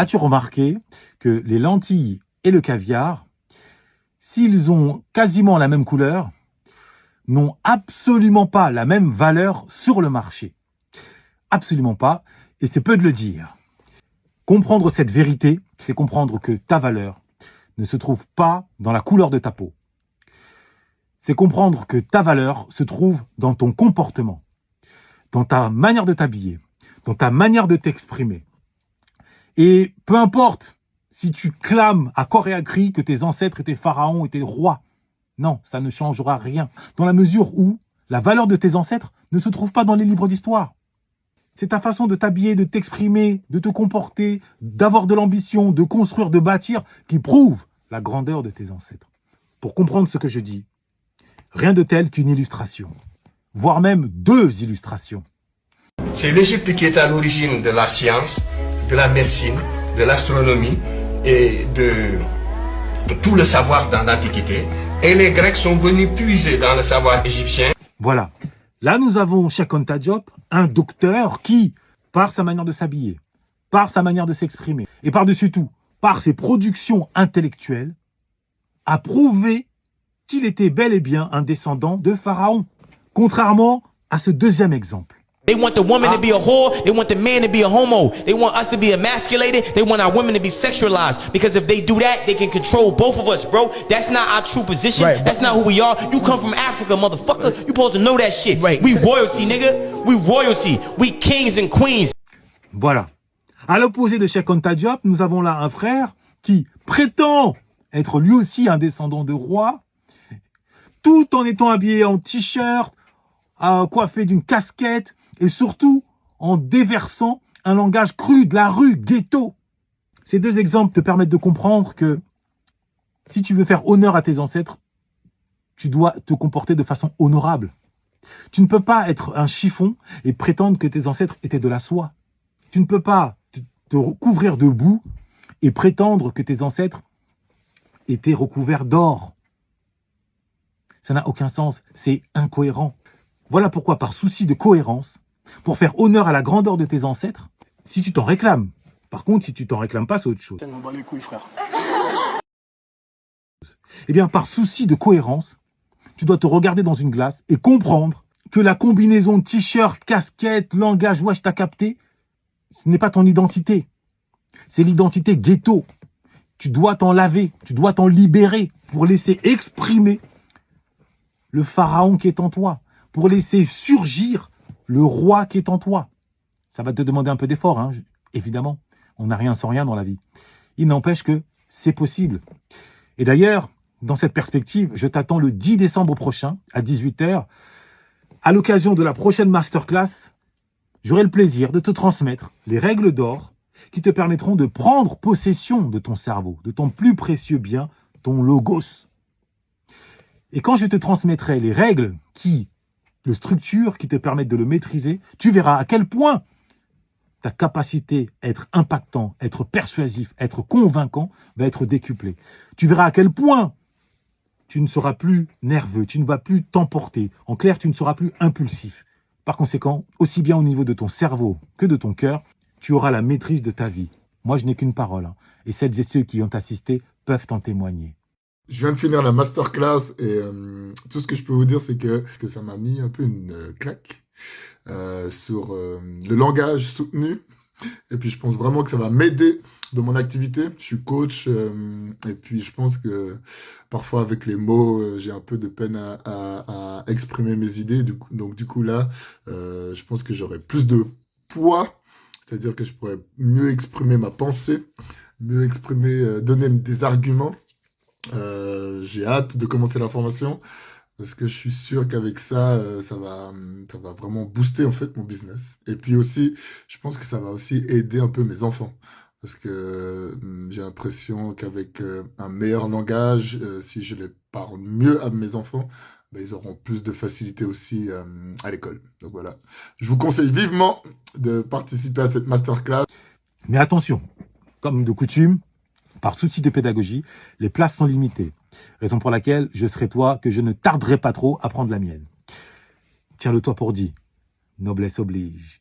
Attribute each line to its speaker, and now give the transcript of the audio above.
Speaker 1: As-tu remarqué que les lentilles et le caviar, s'ils ont quasiment la même couleur, n'ont absolument pas la même valeur sur le marché? Absolument pas, et c'est peu de le dire. Comprendre cette vérité, c'est comprendre que ta valeur ne se trouve pas dans la couleur de ta peau. C'est comprendre que ta valeur se trouve dans ton comportement, dans ta manière de t'habiller, dans ta manière de t'exprimer. Et peu importe si tu clames à corps et à cri que tes ancêtres étaient pharaons, étaient rois, non, ça ne changera rien, dans la mesure où la valeur de tes ancêtres ne se trouve pas dans les livres d'histoire. C'est ta façon de t'habiller, de t'exprimer, de te comporter, d'avoir de l'ambition, de construire, de bâtir, qui prouve la grandeur de tes ancêtres. Pour comprendre ce que je dis, rien de tel qu'une illustration, voire même 2 illustrations.
Speaker 2: C'est l'Égypte qui est à l'origine de la science, de la médecine, de l'astronomie et de tout le savoir dans l'Antiquité. Et les Grecs sont venus puiser dans le savoir égyptien.
Speaker 1: Voilà. Là, nous avons Cheikh Anta Diop, un docteur qui, par sa manière de s'habiller, par sa manière de s'exprimer, et par-dessus tout, par ses productions intellectuelles, a prouvé qu'il était bel et bien un descendant de Pharaon, contrairement à ce deuxième exemple.
Speaker 3: They want the woman to be a whore. They want the man to be a homo. They want us to be emasculated. They want our women to be sexualized. Because if they do that, they can control both of us, bro. That's not our true position. Right. That's not who we are. You come from Africa, motherfucker. You supposed to know that shit. Right. We royalty, nigga. We royalty. We kings and queens.
Speaker 1: Voilà. À l'opposé de Cheikh Anta Diop, nous avons là un frère qui prétend être lui aussi un descendant de roi, tout en étant habillé en t-shirt, coiffé d'une casquette, et surtout en déversant un langage cru de la rue, ghetto. Ces 2 exemples te permettent de comprendre que si tu veux faire honneur à tes ancêtres, tu dois te comporter de façon honorable. Tu ne peux pas être un chiffon et prétendre que tes ancêtres étaient de la soie. Tu ne peux pas te recouvrir de boue et prétendre que tes ancêtres étaient recouverts d'or. Ça n'a aucun sens, c'est incohérent. Voilà pourquoi, par souci de cohérence, pour faire honneur à la grandeur de tes ancêtres, si tu t'en réclames. Par contre, si tu t'en réclames pas, c'est autre chose.
Speaker 4: On bat les couilles, frère.
Speaker 1: Eh bien, par souci de cohérence, tu dois te regarder dans une glace et comprendre que la combinaison t-shirt, casquette, langage, wesh, t'as capté, ce n'est pas ton identité. C'est l'identité ghetto. Tu dois t'en laver, tu dois t'en libérer pour laisser exprimer le pharaon qui est en toi, pour laisser surgir le roi qui est en toi. Ça va te demander un peu d'effort, hein, évidemment. On n'a rien sans rien dans la vie. Il n'empêche que c'est possible. Et d'ailleurs, dans cette perspective, je t'attends le 10 décembre prochain, à 18 h, à l'occasion de la prochaine masterclass. J'aurai le plaisir de te transmettre les règles d'or qui te permettront de prendre possession de ton cerveau, de ton plus précieux bien, ton logos. Et quand je te transmettrai les règles le structure qui te permettent de le maîtriser, tu verras à quel point ta capacité à être impactant, être persuasif, être convaincant va être décuplée. Tu verras à quel point tu ne seras plus nerveux, tu ne vas plus t'emporter. En clair, tu ne seras plus impulsif. Par conséquent, aussi bien au niveau de ton cerveau que de ton cœur, tu auras la maîtrise de ta vie. Moi, je n'ai qu'une parole, hein, et celles et ceux qui ont assisté peuvent en témoigner.
Speaker 4: Je viens de finir la masterclass et tout ce que je peux vous dire, c'est que ça m'a mis un peu une claque sur le langage soutenu. Et puis, je pense vraiment que ça va m'aider dans mon activité. Je suis coach et puis je pense que parfois, avec les mots, j'ai un peu de peine à exprimer mes idées. Donc, du coup, là, je pense que j'aurai plus de poids. C'est-à-dire que je pourrais mieux exprimer ma pensée, mieux exprimer, donner des arguments. J'ai hâte de commencer la formation parce que je suis sûr qu'avec ça, ça va vraiment booster en fait mon business. Et puis aussi, je pense que ça va aussi aider un peu mes enfants parce que j'ai l'impression qu'avec un meilleur langage, si je les parle mieux à mes enfants, ben, ils auront plus de facilité aussi à l'école. Donc voilà, je vous conseille vivement de participer à cette masterclass.
Speaker 1: Mais attention, comme de coutume, par souci de pédagogie, les places sont limitées. Raison pour laquelle je serai toi que je ne tarderai pas trop à prendre la mienne. Tiens-le toi pour dit. Noblesse oblige.